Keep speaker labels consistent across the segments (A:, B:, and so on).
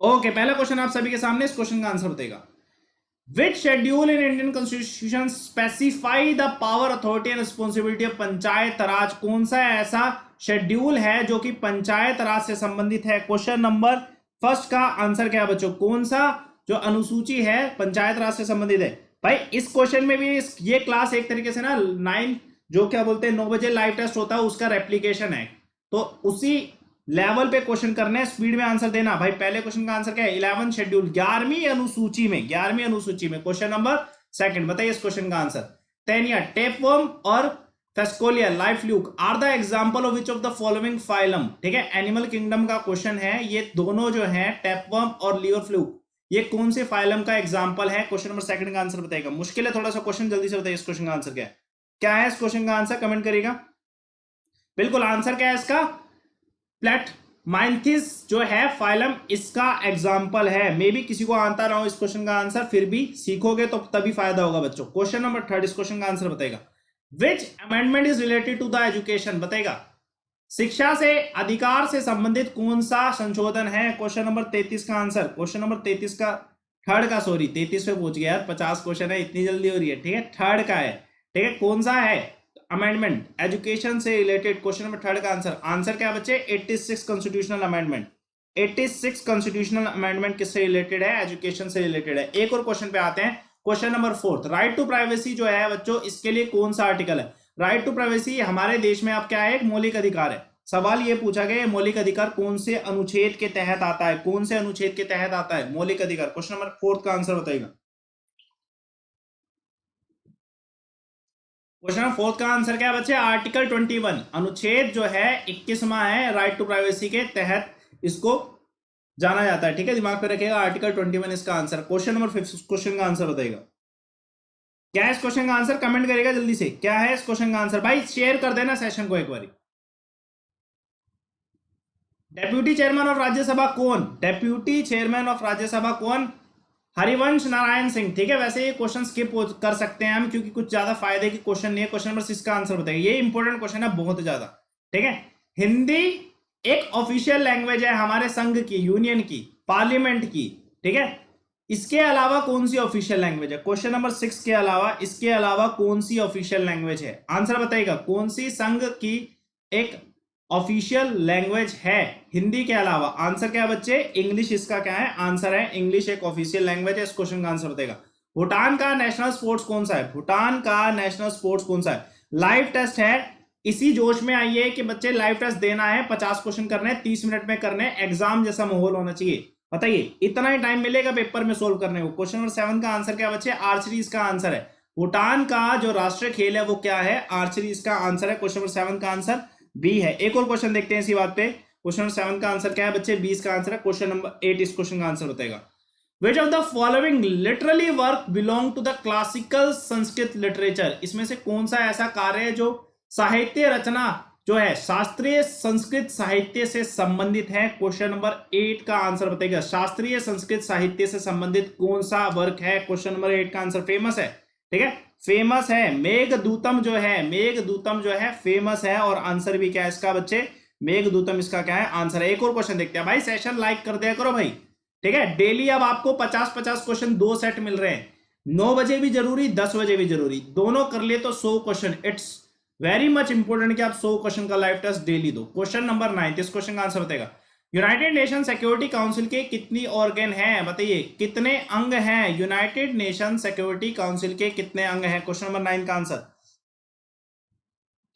A: Okay, पहला question आप सभी के सामने, इस क्वेश्चन का आंसर बताएगा। Which schedule in Indian constitution specify the power authority and responsibility of panchayat raj? कौन सा ऐसा शेड्यूल है जो कि पंचायत राज से संबंधित है? क्वेश्चन नंबर फर्स्ट का आंसर क्या है बच्चों? कौन सा जो अनुसूची है पंचायत राज से संबंधित है? भाई इस क्वेश्चन में भी ये क्लास एक तरीके से ना 9 जो क्या बोलते हैं 9 बजे लाइव टेस्ट होता है उसका रेप्लीकेशन है, तो उसी लेवल पे क्वेश्चन करने, स्पीड में आंसर देना। भाई पहले क्वेश्चन का आंसर क्या है? 11 शेड्यूल, 11वीं अनुसूची में, 11वीं अनुसूची में क्वेश्चन नंबर सेकंड। बताइए इस क्वेश्चन का आंसर। टेनिया, टेपवर्म और fasciola liver fluke are the example of which of the following phylum? ठीक है, एनिमल किंगडम का क्वेश्चन है। ये दोनों जो है टेपवर्म और लिवर फ्लूक, ये कौन से फाइलम का एग्जांपल है? क्वेश्चन नंबर सेकंड का आंसर बताएगा। मुश्किल है थोड़ा सा क्वेश्चन, जल्दी से बताइए इस क्वेश्चन का आंसर क्या है? क्या है इस क्वेश्चन का आंसर? कमेंट करिएगा। बिल्कुल आंसर क्या है इसका? प्लेटमाइंथिस जो है फाइलम, इसका एग्जांपल है। मे बी किसी को आता ना हो इस क्वेश्चन का आंसर, फिर भी सीखोगे तो तभी फायदा होगा बच्चों। क्वेश्चन नंबर थर्ड, इस क्वेश्चन का आंसर बताएगा। Which amendment is related to the education? बताएगा शिक्षा से अधिकार से संबंधित कौन सा संशोधन है? क्वेश्चन नंबर 33 का आंसर, क्वेश्चन नंबर 33 का थर्ड का, सॉरी 33 पे पहुंच गया यार, 50 क्वेश्चन है, इतनी जल्दी हो रही है। ठीक है, थर्ड का है। ठीक है, कौन सा है अमेंडमेंट एजुकेशन से रिलेटेड? क्वेश्चन नंबर थर्ड का आंसर, आंसर क्या बच्चे? 86 कॉन्स्टिट्यूशनल अमेंडमेंट। 86 कॉन्स्टिट्यूशनल अमेंडमेंट किससे रिलेटेड है? एजुकेशन से रिलेटेड है। एक और क्वेश्चन पे आते हैं, question number fourth. Right to privacy जो है बच्चों, इसके लिए कौन सा आर्टिकल है? राइट टू प्राइवेसी हमारे देश में अब क्या है? एक मौलिक अधिकार है। सवाल ये पूछा गया मौलिक अधिकार कौन से अनुच्छेद के तहत आता है? कौन से अनुच्छेद के तहत आता है मौलिक अधिकार? क्वेश्चन नंबर फोर्थ का आंसर बताइएगा। क्वेश्चन नंबर फोर्थ का आंसर क्या है बच्चे? आर्टिकल 21, अनुच्छेद जो है 21वां है, राइट टू प्राइवेसी के तहत इसको जाना जाता है। ठीक है, दिमाग पे रखिएगा, आर्टिकल 21 इसका आंसर। क्वेश्चन नंबर 5 क्वेश्चन का आंसर बताइएगा। क्या है इस क्वेश्चन का आंसर? कमेंट करिएगा जल्दी से, क्या है इस क्वेश्चन का आंसर? भाई शेयर कर देना सेशन को एक बार। डेप्यूटी चेयरमैन ऑफ राज्यसभा कौन? डेप्यूटी चेयरमैन ऑफ राज्यसभा कौन? हरिवंश नारायण सिंह। ठीक है, वैसे ये क्वेश्चन स्किप कर सकते हैं हम, क्योंकि कुछ ज्यादा फायदे के क्वेश्चन नहीं है। क्वेश्चन नंबर 6 का आंसर बताइए, ये इंपॉर्टेंट क्वेश्चन है बहुत ज्यादा। ठीक है, हिंदी एक ऑफिशियल लैंग्वेज है हमारे संघ की, यूनियन की, पार्लियामेंट की। ठीक है, इसके अलावा कौन सी ऑफिशियल लैंग्वेज है? क्वेश्चन नंबर 6 के अलावा, इसके अलावा कौन सी ऑफिशियल लैंग्वेज है? आंसर बताइएगा, कौन सी संघ की एक ऑफिशियल लैंग्वेज है हिंदी के अलावा? आंसर क्या है बच्चे? इंग्लिश इसका क्या है? आंसर है इंग्लिश एक ऑफिशियल लैंग्वेज है। इस क्वेश्चन का आंसर बताएगा। भूटान का नेशनल स्पोर्ट्स कौन सा है? भूटान का नेशनल स्पोर्ट्स कौन सा है? लाइव टेस्ट है, इसी जोश में आइए कि बच्चे लाइव टेस्ट देना है, 50 क्वेश्चन करने हैं, 30 मिनट में करने हैं, एग्जाम जैसा माहौल होना चाहिए। बताइए इतना ही टाइम मिलेगा पेपर में सोल्व करने को। क्वेश्चन नंबर 7 का आंसर क्या बच्चे? आर्चरी इसका आंसर है। भूटान का जो राष्ट्रीय खेल है वो क्या है? आर्चरी इसका आंसर है। क्वेश्चन नंबर 7 का आंसर बी है। एक और क्वेश्चन देखते हैं इसी बात पे। क्वेश्चन नंबर 7 का आंसर क्या है बच्चे? 20 का आंसर है। क्वेश्चन नंबर 8 इस क्वेश्चन का आंसर बताएगा। Which of the following literary work belong to the classical Sanskrit literature? इसमें से कौन सा ऐसा कार्य है जो साहित्य रचना जो है शास्त्रीय संस्कृत साहित्य से संबंधित है? क्वेश्चन नंबर 8 का आंसर बताइएगा। शास्त्रीय संस्कृत साहित्य से संबंधित कौन सा वर्क है? क्वेश्चन नंबर 8 का आंसर फेमस है। ठीक है, फेमस है। मेघदूतम जो है, मेघदूतम जो है फेमस है। और आंसर भी क्या है इसका बच्चे? मेघदूतम इसका क्या है? आंसर है। एक और क्वेश्चन देखते हैं। भाई सेशन लाइक कर दिया करो भाई। ठीक है, डेली अब आपको 50-50 क्वेश्चन 2 सेट मिल रहे हैं। 9 बजे भी जरूरी, 10 बजे भी जरूरी, दोनों कर लिए तो 100 question. It's very much important कि आप 100 क्वेश्चन का लाइव टेस्ट डेली दो। क्वेश्चन नंबर 9 इस क्वेश्चन का आंसर बताएगा। यूनाइटेड नेशन सिक्योरिटी काउंसिल के कितनी ऑर्गन हैं? बताइए कितने अंग हैं? यूनाइटेड नेशन सिक्योरिटी काउंसिल के कितने अंग हैं? क्वेश्चन नंबर 9 का आंसर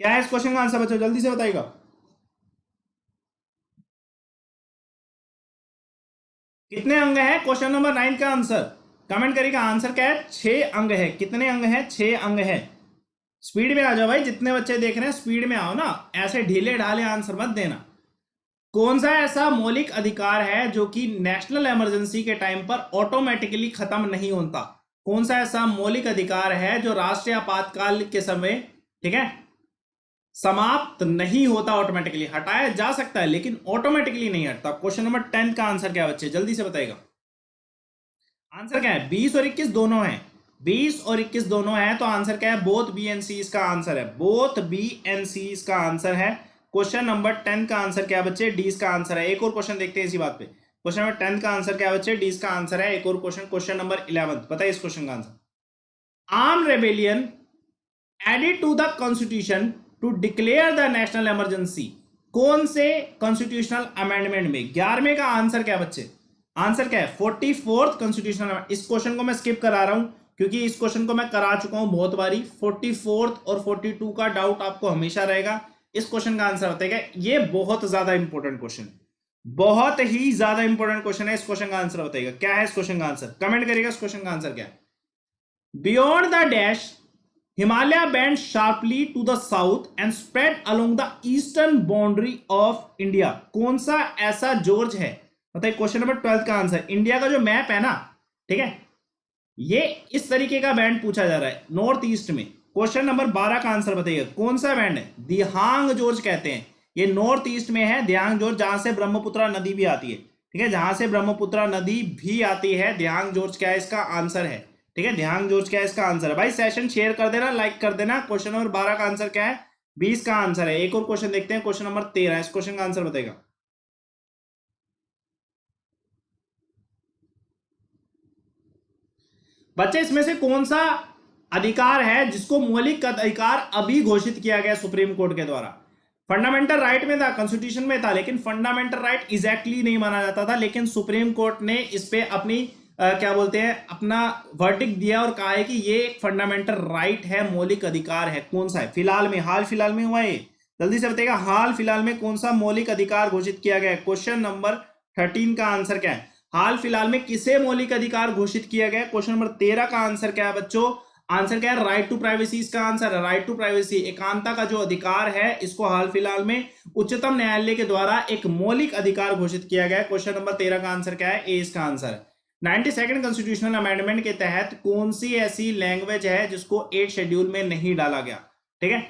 A: क्या है? इस क्वेश्चन का आंसर बच्चों जल्दी से बताइएगा। कितने अंग हैं? क्वेश्चन नंबर 9 का आंसर कमेंट करिएगा। आंसर क्या है? 6 अंग है। कितने अंग हैं? 6 अंग है। स्पीड में आ जाओ भाई, जितने बच्चे देख रहे हैं स्पीड में आओ ना, ऐसे ढीले ढाले आंसर मत देना। कौन सा ऐसा मौलिक अधिकार है जो कि नेशनल इमरजेंसी के टाइम पर ऑटोमेटिकली खत्म नहीं होता? कौन सा ऐसा मौलिक अधिकार है जो राष्ट्रीय आपातकाल के समय, ठीक है, समाप्त नहीं होता, ऑटोमेटिकली हटाया जा सकता है लेकिन ऑटोमेटिकली नहीं हटता? क्वेश्चन नंबर 10 का आंसर क्या है बच्चे? जल्दी से बताएगा। आंसर क्या है? 20 और 21 दोनों है। 20 और 21 दोनों है, तो आंसर क्या है? बोथ बी एंड सी इसका आंसर है। बोथ बी एंड सी इसका आंसर है। क्वेश्चन नंबर 10 का आंसर क्या है बच्चे? डी इसका आंसर है। एक और क्वेश्चन देखते हैं इसी बात पे। क्वेश्चन नंबर 10 का आंसर क्या है बच्चे? डी इसका आंसर है। एक और क्वेश्चन, क्वेश्चन नंबर 11, बताइए इस क्वेश्चन का answer. Arm rebellion added to the constitution to declare the national emergency, कौन से कॉन्स्टिट्यूशनल अमेंडमेंट में? 11वें का आंसर क्या बच्चे? आंसर क्या है? 44th constitutional. इस क्वेश्चन को मैं स्किप करा रहा हूं क्योंकि इस क्वेश्चन को मैं करा चुका हूं बहुत बारी। 44th और 42 का डाउट आपको हमेशा रहेगा। इस क्वेश्चन का आंसर बताएगा। ये बहुत ज्यादा इंपॉर्टेंट क्वेश्चन है, बहुत ही ज्यादा इंपॉर्टेंट क्वेश्चन है। इस क्वेश्चन का आंसर बताइएगा क्या है। इस क्वेश्चन का आंसर कमेंट करिएगा। इस क्वेश्चन का आंसर क्या है? Beyond the dash Himalaya bend sharply to the south and spread along the eastern boundary of India, कौन सा ऐसा जॉर्ज है? बताइए। क्वेश्चन नंबर 12 का आंसर। इंडिया का जो मैप है ना, ठीक है, ये इस तरीके का बैंड पूछा जा रहा है नॉर्थ ईस्ट में। क्वेश्चन नंबर 12 का आंसर बताइए कौन सा बैंड है? दिहांग जॉर्ज कहते हैं। ये नॉर्थ ईस्ट में है दिहांग जॉर्ज, जहां से ब्रह्मपुत्रा नदी भी आती है। ठीक है, जहां से ब्रह्मपुत्रा नदी भी आती है। दिहांग जॉर्ज क्या है इसका आंसर है। ठीक है, दिहांग जॉर्ज क्या है इसका आंसर है। भाई सेशन शेयर कर देना, लाइक कर देना। क्वेश्चन नंबर 12 का आंसर क्या है? 20 का आंसर है। एक और क्वेश्चन देखते हैं, क्वेश्चन नंबर 13। इस क्वेश्चन का आंसर बताएगा बच्चे। इसमें से कौन सा अधिकार है जिसको मौलिक अधिकार अभी घोषित किया गया सुप्रीम कोर्ट के द्वारा? फंडामेंटल राइट में था, कॉन्स्टिट्यूशन में था, लेकिन फंडामेंटल राइट एग्जैक्टली नहीं माना जाता था। लेकिन सुप्रीम कोर्ट ने इस पे अपनी क्या बोलते हैं, अपना वर्डिक्ट दिया और कहा है कि ये एक फंडामेंटल राइट है, मौलिक अधिकार है। कौन सा है? फिलहाल में, हाल फिलहाल में हुआ है। जल्दी से बताइएगा, हाल फिलहाल में कौन सा मौलिक अधिकार घोषित किया गया है? क्वेश्चन नंबर 13 का आंसर क्या है? हाल फिलहाल में किसे मौलिक अधिकार घोषित किया गया? क्वेश्चन नंबर 13 का आंसर क्या है बच्चों? आंसर क्या है? राइट टू प्राइवेसी इसका आंसर है। राइट टू प्राइवेसी, एकांतता का जो अधिकार है, इसको हाल फिलहाल में उच्चतम न्यायालय के द्वारा एक मौलिक अधिकार घोषित किया गया है। क्वेश्चन नंबर 13 का आंसर क्या है? ए इसका आंसर है। 92nd कॉन्स्टिट्यूशनल अमेंडमेंट के तहत कौन सी ऐसी लैंग्वेज है जिसको 8 शेड्यूल में नहीं डाला गया? ठीक है,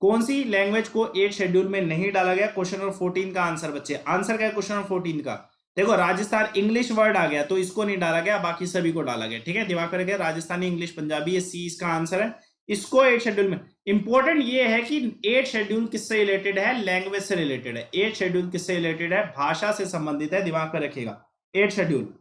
A: कौन सी लैंग्वेज को 8 शेड्यूल में नहीं डाला गया? क्वेश्चन नंबर 14 का आंसर बच्चे। आंसर क्या है क्वेश्चन नंबर 14 का? देखो, राजस्थान इंग्लिश वर्ड आ गया तो इसको नहीं डाला गया, बाकी सभी को डाला गया। ठीक है, दिमाग में रखिए, राजस्थानी, इंग्लिश, पंजाबी, ये सी इसका आंसर है। इसको 8 शेड्यूल में। इंपॉर्टेंट ये है कि 8 शेड्यूल किससे रिलेटेड है? लैंग्वेज से रिलेटेड है। 8 शेड्यूल किससे रिलेटेड है? भाषा से संबंधित है। दिमाग में रखिएगा, 8 शेड्यूल।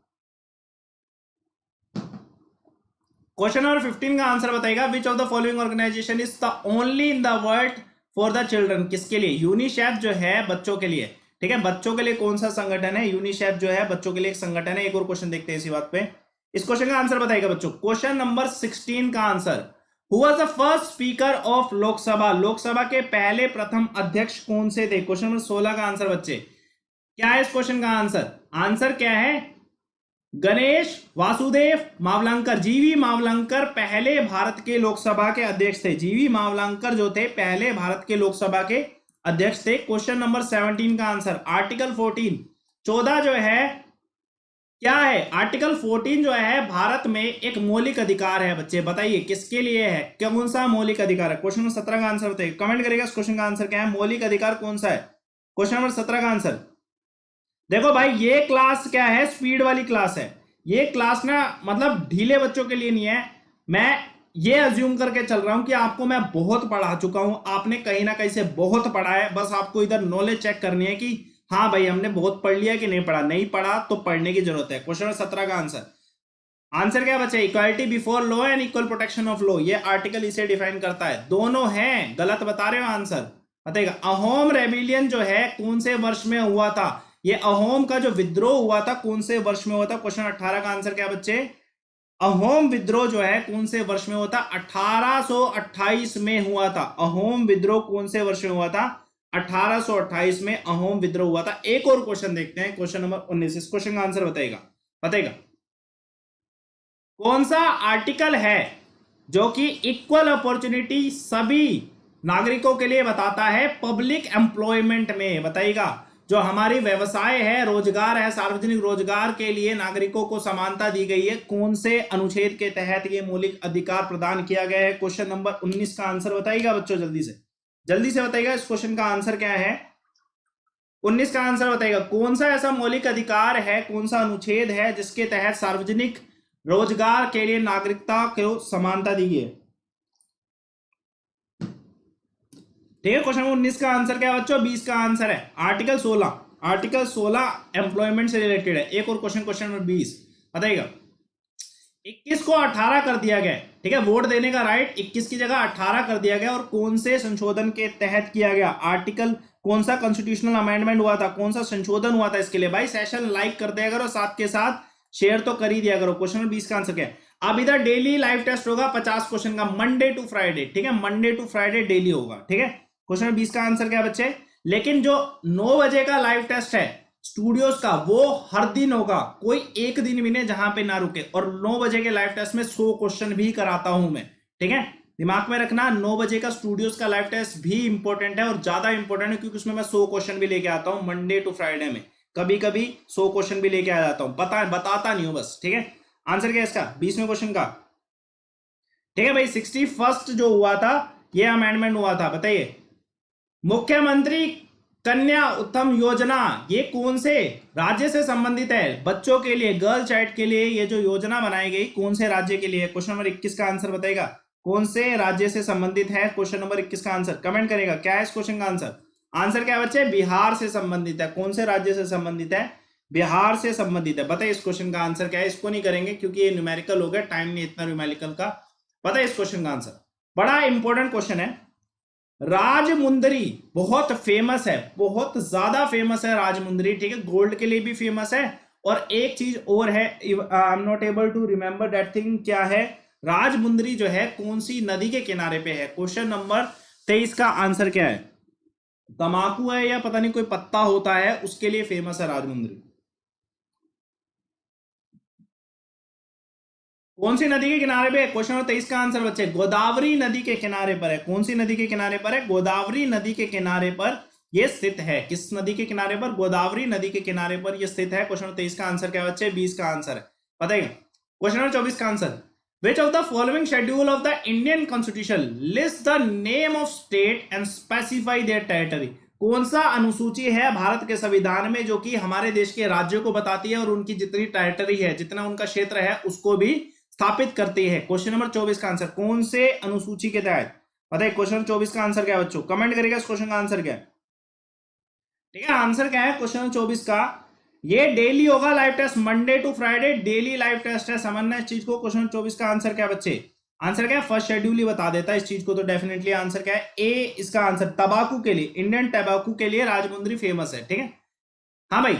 A: क्वेश्चन नंबर 15 का आंसर बताएगा। Which of the following organisation is the only in the world for the children? किसके लिए? यूनिसेफ जो है बच्चों के लिए। ठीक है, बच्चों के लिए कौन सा संगठन है? यूनिसेफ जो है बच्चों के लिए एक संगठन है। एक और क्वेश्चन देखते हैं इसी बात पे। इस क्वेश्चन का आंसर बताएगा बच्चों। क्वेश्चन नंबर 16 का answer. Who was the first speaker of Lok Sabha? Lok Sabha के पहले प्रथम अध्यक्ष कौन से थे? क्वेश्चन नंबर 16 का आंसर बच्चे क्या है? इस क्वेश्चन का आंसर, आंसर क्या है? गणेश वासुदेव मावलंकर। जीवी मावलंकर पहले भारत के लोकसभा के अध्यक्ष थे। जीवी मावलंकर जो थे पहले भारत के लोकसभा के अध्यक्ष थे। क्वेश्चन नंबर 17 का आंसर, आर्टिकल 14 14 जो है क्या है? आर्टिकल 14 जो है भारत में एक मौलिक अधिकार है बच्चे। बताइए किसके लिए है? कौन सा मौलिक अधिकार है? क्वेश्चन नंबर 17 का आंसर बताइए, कमेंट करिएगा। इस क्वेश्चन का आंसर क्या है? मौलिक अधिकार कौन सा है? क्वेश्चन नंबर 17 का आंसर। देखो भाई, ये क्लास क्या है? स्पीड वाली क्लास है। ये क्लास ना मतलब ढीले बच्चों के लिए नहीं है। मैं ये अज्यूम करके चल रहा हूं कि आपको मैं बहुत पढ़ा चुका हूं, आपने कहीं ना कहीं से बहुत पढ़ा है। बस आपको इधर नॉलेज चेक करनी है कि हाँ भाई हमने बहुत पढ़ लिया कि नहीं पढ़ा। नहीं पढ़ा तो पढ़ने की जरूरत है। क्वेश्चन नंबर 17 का आंसर, आंसर क्या बच्चे? Equality before law and equal protection of law. ये आर्टिकल इसे डिफाइन करता है। दोनों हैं, गलत बता रहे हो आंसर। बताइएगा, अहोम रेबिलियन जो है कौन से वर्ष में हुआ था? ये अहोम का जो विद्रोह हुआ था कौन से वर्ष में हुआ था? क्वेश्चन 18 का आंसर क्या बच्चे? अहोम विद्रोह जो है कौन से वर्ष में हुआ था? 1828 में हुआ था। अहोम विद्रोह कौन से वर्ष में हुआ था? 1828 में अहोम विद्रोह हुआ था। एक और क्वेश्चन देखते हैं, क्वेश्चन नंबर 19। इस क्वेश्चन का आंसर बताइएगा। बताइएगा कौन सा आर्टिकल है जो कि इक्वल अपॉर्चुनिटी सभी नागरिकों के लिए बताता है पब्लिक एम्प्लॉयमेंट में? बताइएगा, जो हमारी व्यवसाय है, रोजगार है, सार्वजनिक रोजगार के लिए नागरिकों को समानता दी गई है। कौन से अनुच्छेद के तहत ये मौलिक अधिकार प्रदान किया गया है? क्वेश्चन नंबर 19 का आंसर बताइएगा बच्चों, जल्दी से बताइएगा। इस क्वेश्चन का आंसर क्या है? 19 का आंसर बताइएगा। कौन सा ऐसा मौलिक अधिकार है, कौन सा अनुच्छेद है जिसके तहत सार्वजनिक रोजगार के लिए नागरिकता को समानता दी गई है? ठीक है, क्वेश्चन 19 का आंसर क्या है बच्चों? 20 का आंसर है आर्टिकल 16। आर्टिकल 16 एम्प्लॉयमेंट से रिलेटेड है। एक और क्वेश्चन, क्वेश्चन नंबर 20 बताइएगा। 21 को 18 कर दिया गया, ठीक है, वोट देने का राइट 21 की जगह 18 कर दिया गया, और कौन से संशोधन के तहत किया गया? आर्टिकल कौन सा कॉन्स्टिट्यूशनल अमेंडमेंट हुआ था, कौन सा संशोधन हुआ था? इसके लिए भाई सेशन लाइक कर दिया करो, साथ के साथ शेयर तो कर ही दिया करो। क्वेश्चन नंबर 20 का आंसर क्या है? अब इधर डेली लाइव टेस्ट होगा 50 क्वेश्चन का, मंडे टू फ्राइडे, ठीक है, मंडे टू फ्राइडे डेली होगा, ठीक है। क्वेश्चन नंबर 20 का आंसर क्या है बच्चे? लेकिन जो 9 बजे का लाइव टेस्ट है स्टूडियोज का, वो हर दिन होगा, कोई एक दिन भी नहीं जहां पे ना रुके। और 9 बजे के लाइव टेस्ट में 100 क्वेश्चन भी कराता हूं मैं, ठीक है, दिमाग में रखना। 9 बजे का स्टूडियोज का लाइव टेस्ट भी इंपॉर्टेंट है, और ज्यादा इंपॉर्टेंट है क्योंकि उसमें मैं 100 क्वेश्चन भी लेके आता हूं मंडे टू फ्राइडे में, कभी कभी 100 क्वेश्चन भी लेके आ जाता हूं, बताता नहीं हूं बस, ठीक है। आंसर क्या है इसका 20वें क्वेश्चन का? ठीक है भाई, 61st जो हुआ था ये अमेंडमेंट हुआ था, बताइए। मुख्यमंत्री कन्या उत्तम योजना ये कौन से राज्य से संबंधित है? बच्चों के लिए, गर्ल चाइल्ड के लिए ये जो योजना बनाई गई कौन से राज्य के लिए? क्वेश्चन नंबर 21 का आंसर बताएगा, कौन से राज्य से संबंधित है? क्वेश्चन नंबर 21 का आंसर कमेंट करेगा, क्या है इस क्वेश्चन का आंसर? आंसर क्या बच्चे? बिहार से संबंधित है। कौन से राज्य से संबंधित है? बिहार से संबंधित है। बताइए इस क्वेश्चन का आंसर क्या है? इसको नहीं करेंगे क्योंकि ये न्यूमेरिकल हो गया, टाइम नहीं इतना न्यूमेरिकल का। बताइए इस क्वेश्चन का आंसर, बड़ा इंपॉर्टेंट क्वेश्चन है। राजमुंदरी बहुत फेमस है, बहुत ज्यादा फेमस है राजमुंदरी, ठीक है, गोल्ड के लिए भी फेमस है। और एक चीज और है, I am not able to remember that thing, क्या है? राजमुंदरी जो है कौन सी नदी के किनारे पे है? क्वेश्चन नंबर 23 का आंसर क्या है? तमाकू है या पता नहीं कोई पत्ता होता है, उसके लिए फेमस है राजमुंदरी। कौन सी नदी के किनारे पे है? क्वेश्चन नंबर 23 का आंसर बच्चे गोदावरी नदी के किनारे पर है। कौन सी नदी के किनारे पर है? गोदावरी नदी के किनारे पर यह स्थित है। किस नदी के किनारे पर? गोदावरी नदी के किनारे पर यह स्थित है। क्वेश्चन नंबर 23 का आंसर क्या है बच्चे? 20 का आंसर है, बताइए। क्वेश्चन नंबर 24 का answer, which of the following schedule of the Indian constitution list the name of state and specify their territory? कौन सा अनुसूची है भारत के संविधान में जो कि हमारे देश के राज्यों को बताती है और उनकी जितनी टेरिटरी है, जितना उनका क्षेत्र है, उसको भी स्थापित करती है? क्वेश्चन नंबर 24 का आंसर कौन से अनुसूची के तहत? बताइए क्वेश्चन नंबर 24 का आंसर क्या है बच्चों? कमेंट करेगा इस क्वेश्चन का आंसर क्या है, ठीक है। आंसर क्या है क्वेश्चन नंबर 24 का? ये डेली होगा live test, Monday to Friday daily live test है, समझना इस चीज को। क्वेश्चन नंबर 24 का आंसर क्या है बच्चे? आंसर क्या है? फर्स्ट शेड्यूल ही बता देता है इस चीज को, तो डेफिनेटली आंसर क्या है? ए इसका आंसर। तंबाकू के लिए, इंडियन तंबाकू के लिए राजमुंदरी फेमस है, ठीक है। हाँ भाई,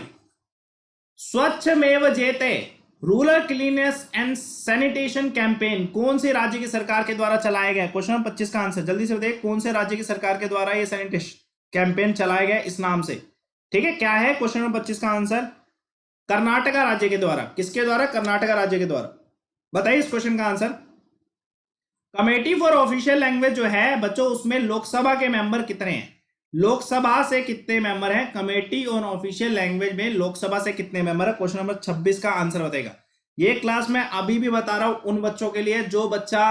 A: स्वच्छ मेव जेते rural cleanness and sanitation campaign कौन से राज्य की सरकार के द्वारा चलाया गया? क्वेश्चन नंबर 25 का आंसर जल्दी से बताइए, कौन से राज्य की सरकार के द्वारा ये सैनिटेशन कैंपेन चलाया गया इस नाम से? ठीक है, क्या है क्वेश्चन नंबर 25 का आंसर? कर्नाटका राज्य के द्वारा। किसके द्वारा? कर्नाटका राज्य के द्वारा। बताइए इस क्वेश्चन का answer. Committee for official language जो है बच्चों, उसमें लोकसभा के मेंबर कितने हैं? लोकसभा से कितने मेंबर हैं? कमेटी ऑन ऑफिशियल लैंग्वेज में लोकसभा से कितने मेंबर है? क्वेश्चन नंबर 26 का आंसर बताएगा। ये क्लास मैं अभी भी बता रहा हूं उन बच्चों के लिए जो बच्चा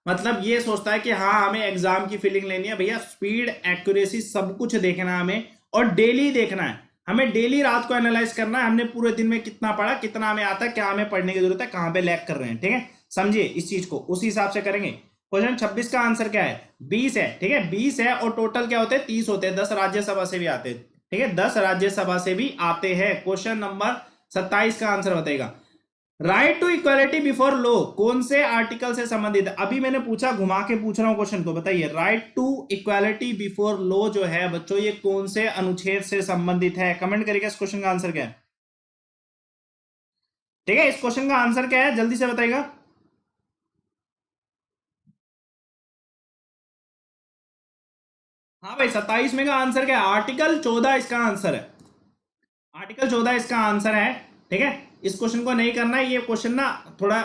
A: मतलब ये सोचता है कि हाँ हमें एग्जाम की फीलिंग लेनी है। भैया स्पीड, एक्यूरेसी सब कुछ देखना है हमें, और डेली देखना है हमें, डेली रात को एनालाइज करना है हमने पूरे दिन में कितना पढ़ा, कितना हमें आता है, क्या हमें पढ़ने की जरूरत है, कहां पे लैग कर रहे हैं, ठीक है। समझिए इस चीज को, उसी हिसाब से करेंगे। क्वेश्चन 26 का आंसर क्या है? 20 है, ठीक है, 20 है, और टोटल क्या होते हैं? 30 होते हैं। 10 राज्यसभा से भी आते हैं, ठीक है, 10 राज्यसभा से भी आते हैं। क्वेश्चन नंबर 27 का आंसर बताएगा। Right to equality before law कौन से आर्टिकल से संबंधित है? अभी मैंने पूछा, घुमा के पूछ रहा हूं क्वेश्चन को, बताइए। Right to equality before law जो है बच्चों, ये कौन से अनुच्छेद से संबंधित है? कमेंट करिएगा इस क्वेश्चन का आंसर क्या है, ठीक है। इस क्वेश्चन का आंसर क्या है जल्दी से बताइएगा। हाँ भाई, 27 में का आंसर क्या है? आर्टिकल 14 इसका आंसर है। आर्टिकल 14 इसका आंसर है, ठीक है। इस क्वेश्चन को नहीं करना है, ये क्वेश्चन ना थोड़ा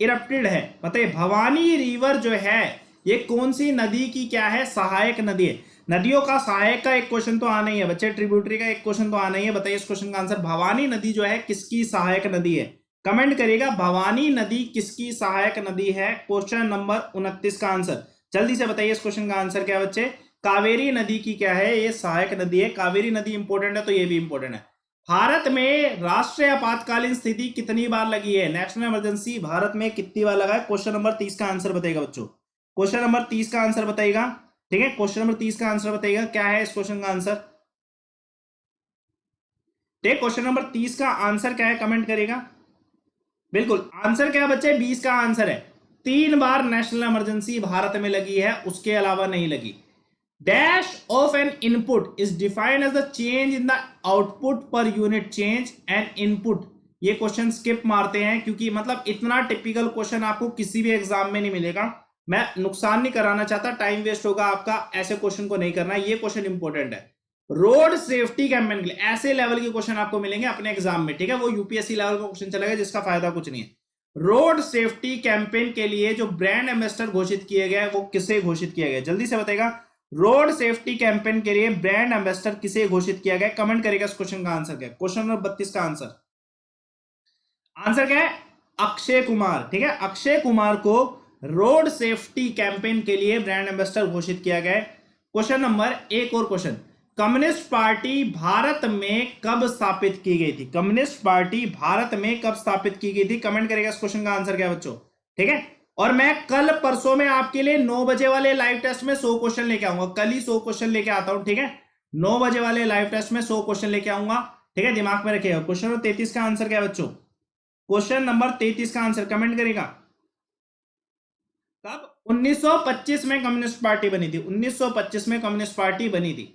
A: इरप्टेड है। बताइए भवानी रिवर जो है ये कौन सी नदी की क्या है? सहायक नदी है। नदियों का सहायक का एक क्वेश्चन तो आना ही है बच्चे, ट्रिब्यूटरी का एक क्वेश्चन तो आना ही है। बताइए इस क्वेश्चन का आंसर। भवानी नदी जो है किसकी सहायक नदी है? कमेंट करिएगा, भवानी नदी किसकी सहायक नदी है? क्वेश्चन नंबर 29 का आंसर जल्दी से बताइए। इस क्वेश्चन का आंसर क्या है बच्चे? कावेरी नदी की क्या है? ये सहायक नदी है। कावेरी नदी इंपॉर्टेंट है तो ये भी इंपॉर्टेंट है। भारत में राष्ट्रीय आपातकालीन स्थिति कितनी बार लगी है? नेशनल इमरजेंसी भारत में कितनी बार लगा है? क्वेश्चन नंबर 30 का आंसर बताइएगा बच्चों। क्वेश्चन नंबर 30 का आंसर बताइएगा, ठीक है। क्वेश्चन नंबर 30 का आंसर बताइएगा, क्या है इस क्वेश्चन का आंसर? ठीक, क्वेश्चन नंबर 30 का आंसर क्या है कमेंट करेगा। बिल्कुल आंसर क्या है बच्चे, 20 का आंसर है 3 बार नेशनल इमरजेंसी भारत में लगी है, उसके अलावा नहीं लगी। Dash of an input is defined as the change in the output per unit change and input. ये क्वेश्चन स्किप मारते हैं क्योंकि मतलब इतना टिपिकल क्वेश्चन आपको किसी भी एग्जाम में नहीं मिलेगा। मैं नुकसान नहीं कराना चाहता, टाइम वेस्ट होगा आपका, ऐसे क्वेश्चन को नहीं करना। ये क्वेश्चन इंपॉर्टेंट है। रोड सेफ्टी कैंपेन के लिए ऐसे लेवल के क्वेश्चन आपको मिलेंगे अपने एग्जाम में, ठीक है, वो यूपीएससी लेवल का क्वेश्चन चलेगा जिसका फायदा कुछ नहीं है। रोड सेफ्टी कैंपेन के लिए जो ब्रांड एम्बेसडर घोषित किए गए वो किसे घोषित किया गया, जल्दी से बताएगा। रोड सेफ्टी कैंपेन के लिए ब्रांड एम्बेसडर किसे घोषित किया गया, कमेंट करेगा इस क्वेश्चन का आंसर क्या है। क्वेश्चन नंबर 32 का आंसर क्या है, अक्षय कुमार। ठीक है, अक्षय कुमार को रोड सेफ्टी कैंपेन के लिए ब्रांड एम्बेसडर घोषित किया गया। क्वेश्चन नंबर एक और क्वेश्चन, कम्युनिस्ट पार्टी भारत में कब स्थापित की गई थी, कम्युनिस्ट पार्टी भारत में कब स्थापित की गई थी, कमेंट करेगा इस क्वेश्चन का आंसर क्या बच्चों। ठीक है, और मैं कल परसों में आपके लिए 9 बजे वाले लाइव टेस्ट में 100 क्वेश्चन लेके आऊंगा, कल ही 100 क्वेश्चन लेके आता हूं। ठीक है, 9 बजे वाले लाइव टेस्ट में 100 क्वेश्चन लेके आऊंगा। ठीक है, दिमाग में रखिएगा। क्वेश्चन नंबर 33 का आंसर क्या है बच्चों, क्वेश्चन नंबर 33 का आंसर कमेंट करेगा। कब, 1925 में कम्युनिस्ट पार्टी बनी थी, 1925 में कम्युनिस्ट पार्टी बनी थी।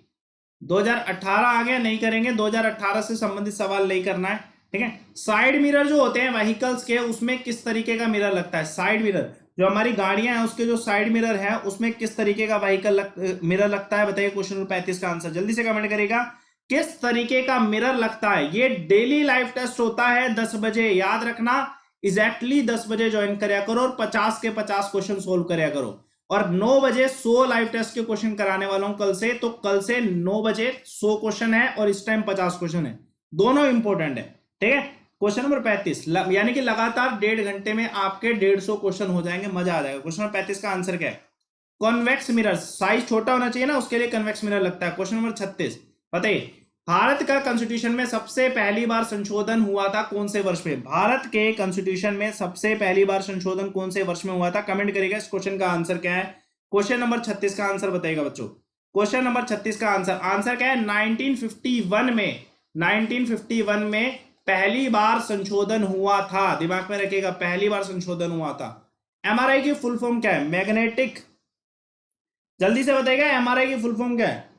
A: 2018 आ गया, नहीं करेंगे, 2018 से संबंधित सवाल नहीं करना है। ठीक है, साइड मिरर जो होते हैं व्हीकल्स के, उसमें किस तरीके का मिरर लगता है, साइड मिरर जो हमारी गाड़ियां हैं उसके जो साइड मिरर है उसमें किस तरीके का मिरर लगता है, बताइए। क्वेश्चन नंबर 35 का आंसर जल्दी से कमेंट करेगा, किस तरीके का मिरर लगता है। ये डेली लाइव टेस्ट होता है 10 बजे, याद रखना, एग्जैक्टली 10 बजे ज्वाइन करया करो और 50 के 50 क्वेश्चन सोल्व करया करो। और 9 बजे 100 लाइव टेस्ट के क्वेश्चन कराने वाला हूं कल से, तो कल से 9 बजे 100 क्वेश्चन है और इस टाइम 50 क्वेश्चन है, दोनों इंपॉर्टेंट है। ठीक है, क्वेश्चन नंबर 35 यानी कि लगातार 1.5 घंटे में आपके 150 क्वेश्चन हो जाएंगे, मजा आ जाएगा। क्वेश्चन नंबर 35 का आंसर क्या है, कॉन्वेक्स मिरर, साइज छोटा होना चाहिए ना, उसके लिए कन्वेक्स मिरर लगता है। क्वेश्चन नंबर 36 बताइए, भारत का कॉन्स्टिट्यूशन में सबसे पहली बार संशोधन हुआ था कौन से वर्ष में, भारत के कॉन्स्टिट्यूशन में सबसे पहली बार संशोधन कौन से वर्ष में हुआ था, कमेंट करेगा इस क्वेश्चन का आंसर क्या है। क्वेश्चन नंबर 36 का आंसर बताएगा बच्चों। क्वेश्चन नंबर 36 का आंसर क्या है, 1951 में, 1951 में पहली बार संशोधन हुआ था, दिमाग में रखिएगा, पहली बार संशोधन हुआ था। एमआरआई की फुल फॉर्म क्या है, मैग्नेटिक, जल्दी से बताएगा एमआरआई की फुल फॉर्म क्या है।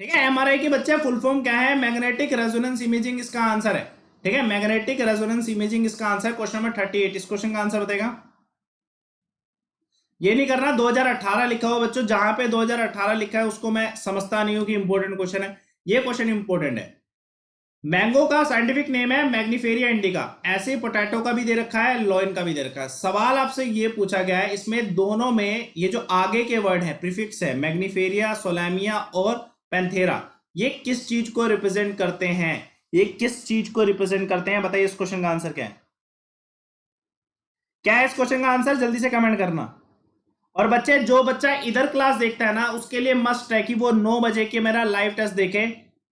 A: ठीक है, एमआरआई के बच्चे फुल फॉर्म क्या है, मैग्नेटिक रेजोनेंस इमेजिंग इसका आंसर है। ठीक है, मैग्नेटिक रेजोनेंस इमेजिंग इसका आंसर। क्वेश्चन नंबर 38 इस क्वेश्चन का आंसर बताएगा। ये नहीं करना 2018 लिखा हो बच्चों, जहां पे 2018 लिखा है उसको मैं समझता नहीं हूं कि इंपॉर्टेंट क्वेश्चन है, ये क्वेश्चन इंपॉर्टेंट है। मैंगो का साइंटिफिक नेम है मैग्निफेरिया इंडिका, ऐसे पोटैटो का भी दे रखा है, लॉइन का भी दे रखा है। सवाल आपसे ये पूछा गया है, इसमें दोनों में ये जो आगे के वर्ड है प्रीफिक्स है, मैग्निफेरिया, सोलामिया और पैंथेरा, ये किस चीज को रिप्रेजेंट करते हैं, ये किस चीज को रिप्रेजेंट करते हैं, बताइए इस क्वेश्चन का आंसर क्या है। क्या है इस क्वेश्चन का आंसर, जल्दी से कमेंट करना। और बच्चे, जो बच्चा इधर क्लास देखता है ना उसके लिए मस्ट है कि वो 9 बजे के मेरा लाइव टेस्ट देखे।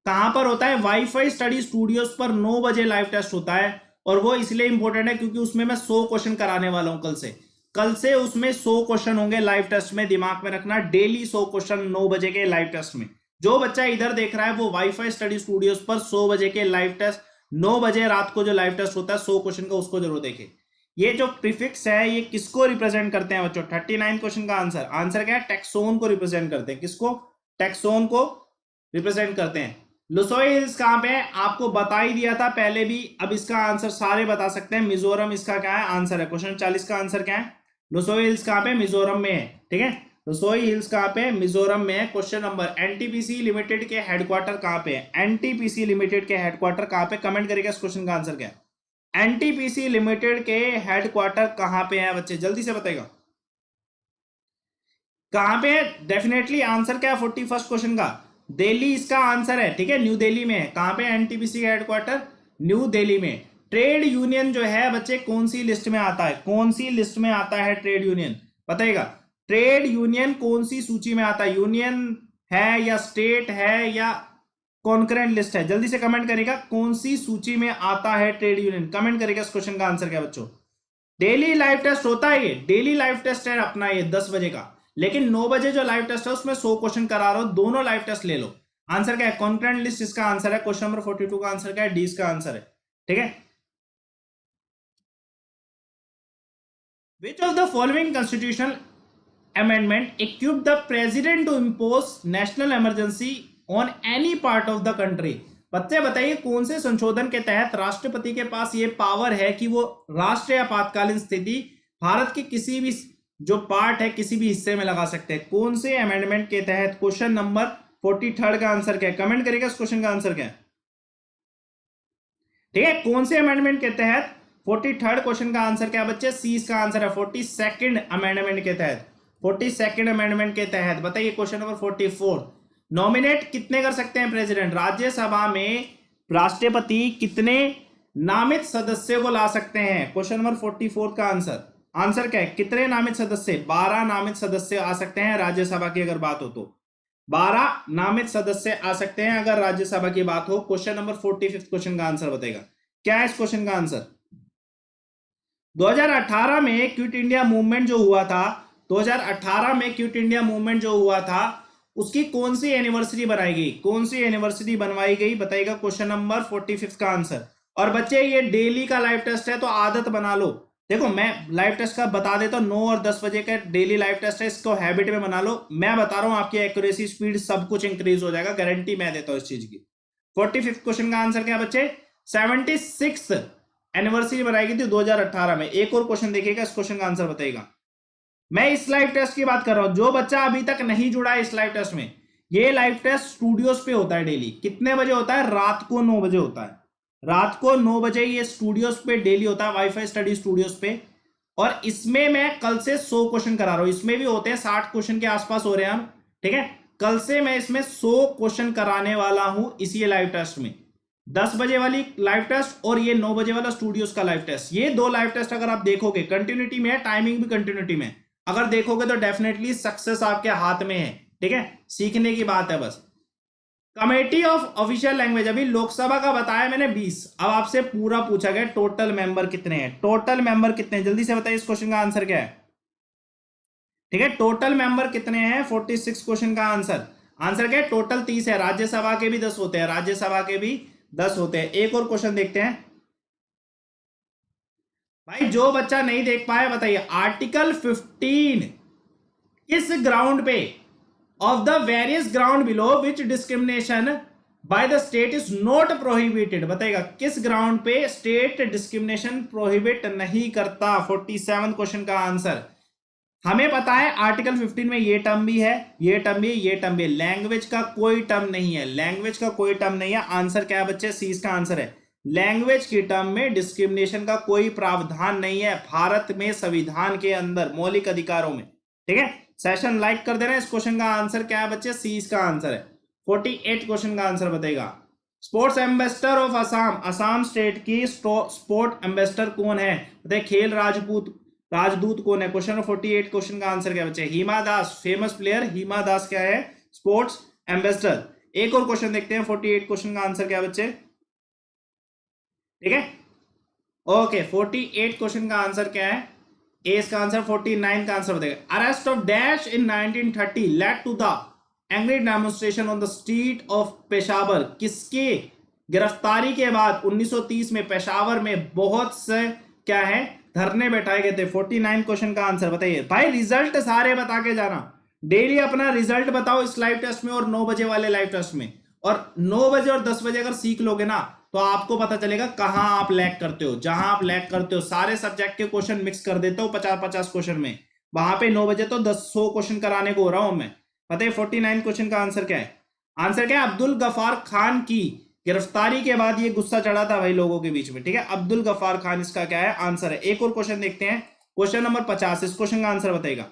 A: कहां पर होता है, वाईफाई स्टडी स्टूडियोज पर 9 बजे लाइव टेस्ट होता है, और वो इसलिए इंपॉर्टेंट है क्योंकि उसमें मैं 100 क्वेश्चन कराने वाला हूं कल से उसमें 100 क्वेश्चन होंगे लाइव टेस्ट में, दिमाग में रखना, डेली 100 क्वेश्चन 9 बजे के लाइव टेस्ट में। जो बच्चा इधर देख रहा है वो वाईफाई स्टडी स्टूडियोज पर 100 बजे के लाइव टेस्ट, 9 बजे रात को जो लाइव टेस्ट होता है 100 क्वेश्चन का, उसको जरूर देखे। ये जो प्रीफिक्स है ये किसको रिप्रेजेंट करते हैं बच्चों, 39 क्वेश्चन का आंसर क्या है, टैक्सोन को रिप्रेजेंट करते हैं। किसको, टैक्सोन को रिप्रेजेंट करते हैं। लुसोई हिल्स कहां पे है, आपको बता ही दिया था पहले भी, अब इसका आंसर सारे बता सकते हैं। मिजोरम इसका क्या है आंसर है। क्वेश्चन 40 का आंसर क्या है, लुसोई हिल्स कहां पे, मिजोरम में है। ठीक है, लुसोई हिल्स कहां पे, मिजोरम में है। क्वेश्चन नंबर, एनटीपीसी लिमिटेड के हेडक्वार्टर कहां पे है, एनटीपीसी लिमिटेड के हेडक्वार्टर कहां पे, कमेंट करेगा इस क्वेश्चन का आंसर क्या है। एनटीपीसी लिमिटेड के हेडक्वार्टर कहां पे है बच्चे, जल्दी से बताएगा कहां पे है। डेफिनेटली आंसर क्या है 41st क्वेश्चन का, दिल्ली इसका आंसर है। ठीक है, न्यू दिल्ली में है। कहां पे एनटीपीसी का हेडक्वार्टर, न्यू दिल्ली में। ट्रेड यूनियन जो है बच्चे कौन सी लिस्ट में आता है, कौन सी लिस्ट में आता है ट्रेड यूनियन, बताइएगा। ट्रेड यूनियन कौन सी सूची में आता है, यूनियन है या स्टेट है या कॉन्करेंट लिस्ट है, जल्दी से कमेंट करेगा कौन सी सूची में आता है ट्रेड यूनियन, कमेंट करेगा इस क्वेश्चन का आंसर क्या बच्चों। डेली लाइव टेस्ट होता है, ये डेली लाइव टेस्ट है अपना, ये 10 बजे का। लेकिन 9 बजे जो लाइव टेस्ट है उसमें 100 क्वेश्चन करा रहा हूं, दोनों लाइव टेस्ट ले लो। आंसर क्या है? कॉन्करेंट लिस्ट इसका आंसर है। क्वेश्चन नंबर 42 का आंसर क्या है? डी इसका आंसर है। ठीक है। विच of the following constitutional amendment equipped the president to impose national emergency on any part of the country? बच्चे बताइए कौन से संशोधन के तहत राष्ट्रपति के पास ये पावर है कि वो राष्ट्रीय आपातकालीन स्थिति भारत के किसी भी जो पार्ट है किसी भी हिस्से में लगा सकते हैं? कौन से अमेंडमेंट के तहत? क्वेश्चन नंबर 43 का आंसर क्या है? कमेंट करेगा इस क्वेश्चन का आंसर क्या है। ठीक है, कौन से अमेंडमेंट के तहत? 43 क्वेश्चन का आंसर क्या बच्चे? सी इसका आंसर है। 42nd अमेंडमेंट के तहत, 42nd अमेंडमेंट के तहत बताइए। क्वेश्चन नंबर 44, नॉमिनेट कितने कर सकते हैं प्रेसिडेंट? राज्यसभा में राष्ट्रपति कितने नामित सदस्यों को ला सकते हैं? क्वेश्चन नंबर 44 का आंसर क्या है? कितने नामित सदस्य? 12 नामित सदस्य आ सकते हैं राज्यसभा की अगर बात हो तो। 12 नामित सदस्य आ सकते हैं अगर राज्यसभा की बात हो। क्वेश्चन नंबर 45 क्वेश्चन का आंसर बताएगा। क्या है इस क्वेश्चन का आंसर? 2018 में क्विट इंडिया मूवमेंट जो हुआ था, 2018 में क्विट इंडिया मूवमेंट जो हुआ था उसकी कौन सी एनिवर्सरी बनाई गई? कौन सी एनिवर्सरी बनवाई गई बताइएगा। क्वेश्चन नंबर 45 का आंसर। और बच्चे ये डेली का लाइव टेस्ट है तो आदत बना लो। देखो मैं लाइव टेस्ट का बता देता हूं, 9 और 10 बजे का डेली लाइव टेस्ट है, इसको हैबिट में बना लो। मैं बता रहा हूं आपकी एक्यूरेसी स्पीड सब कुछ इंक्रीज हो जाएगा, गारंटी मैं देता हूं इस चीज की। 45 क्वेश्चन का आंसर क्या बच्चे? 76 एनिवर्सरी बनाई गई थी 2018 में। एक और क्वेश्चन देखिएगा, इस क्वेश्चन का आंसर बताइएगा। मैं इस लाइव टेस्ट की बात कर रहा हूं, जो बच्चा अभी तक नहीं जुड़ा है इस लाइव टेस्ट में, ये लाइव टेस्ट स्टूडियोज पे होता है डेली। कितने बजे होता है? रात को 9 बजे होता है। रात को 9 बजे ये स्टूडियोज पे डेली होता है, वाईफाई स्टडी स्टूडियोज पे। और इसमें मैं कल से 100 क्वेश्चन करा रहा हूं। इसमें भी होते हैं 60 क्वेश्चन के आसपास हो रहे हैं हम। ठीक है, कल से मैं इसमें 100 क्वेश्चन कराने वाला हूं इसी लाइव टेस्ट में। 10 बजे वाली लाइव टेस्ट और ये 9 बजे वाला स्टूडियोज का लाइव टेस्ट, ये दो लाइव टेस्ट अगर आप देखोगे कंटिन्यूटी में है, टाइमिंग भी कंटिन्यूटी में, अगर देखोगे तो डेफिनेटली सक्सेस आपके हाथ में है। ठीक है, सीखने की बात है बस। कमेटी ऑफ ऑफिशियल लैंग्वेज, अभी लोकसभा का बताया मैंने 20, अब आपसे पूरा पूछा गया टोटल मेंबर कितने हैं? टोटल मेंबर कितने हैं जल्दी से बताइए, इस क्वेश्चन का आंसर क्या है? ठीक है, टोटल मेंबर कितने हैं? 46 क्वेश्चन का आंसर क्या है? टोटल 30 है। राज्यसभा के भी 10 होते हैं, राज्यसभा के भी 10 होते हैं। एक और क्वेश्चन देखते हैं भाई, जो बच्चा नहीं देख पाया बताइए। आर्टिकल 15 किस ग्राउंड पे of the various ground below which discrimination by the state is not prohibited? बताइएगा किस ग्राउंड पे स्टेट डिस्क्रिमिनेशन प्रोहिबिट नहीं करता? 47 क्वेश्चन का आंसर। हमें पता है आर्टिकल 15 में ये टर्म भी है, ये टर्म भी है, ये टर्म भी है। लैंग्वेज का कोई टर्म नहीं है, लैंग्वेज का कोई टर्म नहीं है। आंसर क्या है बच्चे? सी इसका आंसर है। लैंग्वेज की टर्म में डिस्क्रिमिनेशन का कोई प्रावधान नहीं है भारत में संविधान के अंदर मौलिक अधिकारों में। ठीक है, सेशन लाइक कर दे रहे हैं। इस क्वेश्चन का आंसर क्या है बच्चे? सी इसका आंसर है। 48 क्वेश्चन का आंसर बताएगा। Sports ambassador of Assam, Assam state की स्पोर्ट एम्बेसडर कौन है? बताइए। खेल राजदूत कौन है? क्वेश्चन नंबर 48 क्वेश्चन का आंसर क्या बच्चे? हिमा दास, फेमस प्लेयर हिमा दास क्या है? Sports ambassador. एक और क्वेश्चन देखते हैं, 48 क्वेश्चन का आंसर क्या बच्चे? ठीक है, ओके 48 क्वेश्चन का आंसर क्या है? ए इसका आंसर। 49 का आंसर बताएगा। Arrest of dash in 1930 led to the angry demonstration on the street of Peshawar, किसके गिरफ्तारी के बाद 1930 में पेशावर में बहुत से क्या है धरने बैठाए गए थे? 49 क्वेश्चन का आंसर बताइए। भाई रिजल्ट सारे बता के जाना, डेली अपना रिजल्ट बताओ इस लाइव टेस्ट में और 9 बजे वाले लाइव टेस्ट में। और 9 बजे और 10 बजे अगर सीख लोगे ना तो आपको पता चलेगा कहां आप लैग करते हो। जहां आप लैग करते हो सारे सब्जेक्ट के क्वेश्चन मिक्स कर देता हूं 50-50 क्वेश्चन में, वहां पे 9 बजे तो 100 क्वेश्चन कराने को हो रहा हूं मैं। बताइए 49 क्वेश्चन का आंसर क्या है? आंसर क्या है? अब्दुल गफार खान की गिरफ्तारी के बाद ये गुस्सा चढ़ा था भाई लोगों के बीच में। ठीक है, अब्दुल गफार खान इसका क्या है? आंसर है। एक और क्वेश्चन देखते हैं, क्वेश्चन नंबर 50, इस क्वेश्चन का आंसर बताएगा।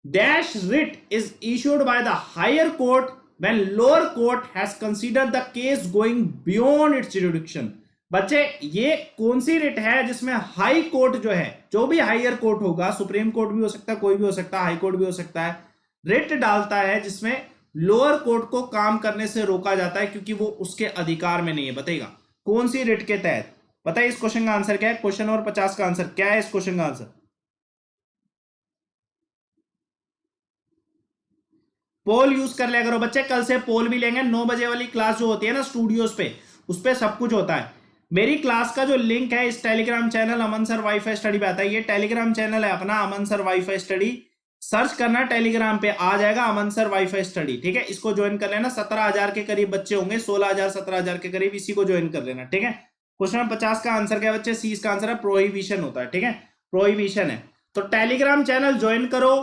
A: Dash writ is issued by the higher court when lower court has considered the case going beyond its jurisdiction। बच्चे ये कौन सी रिट है जिसमें हाई कोर्ट जो है, जो भी हायर कोर्ट होगा, सुप्रीम कोर्ट भी हो सकता है, कोई भी हो सकता है, हाई कोर्ट भी हो सकता है, रिट डालता है जिसमें लोअर कोर्ट को काम करने से रोका जाता है क्योंकि वो उसके अधिकार में नहीं है। बताइएगा कौन सी रिट के तहत? बताइए इस क्वेश्चन का आंसर क्या है? क्वेश्चन नंबर 50 का आंसर क्या है? इस क्वेश्चन का आंसर पोल यूज कर लिया करो बच्चे, कल से पोल भी लेंगे। 9 बजे वाली क्लास जो होती है ना स्टूडियोज पे, उस पे सब कुछ होता है। मेरी क्लास का जो लिंक है इस टेलीग्राम चैनल अमन सर वाईफाई स्टडी पे आता है। ये टेलीग्राम चैनल है अपना अमन सर वाईफाई स्टडी, सर्च करना टेलीग्राम पे, आ जाएगा अमन सर वाईफाई स्टडी, ठीक है। इसको ज्वाइन कर लेना। 17,000 के करीब बच्चे होंगे, 16,000 17,000 के करीब, इसी को ज्वाइन कर लेना, ठीक है। क्वेश्चन नंबर 50 का आंसर क्या है बच्चे? सी इसका आंसर है, प्रोहिबिशन होता है, ठीक है, प्रोहिबिशन है। तो टेलीग्राम चैनल ज्वाइन करो।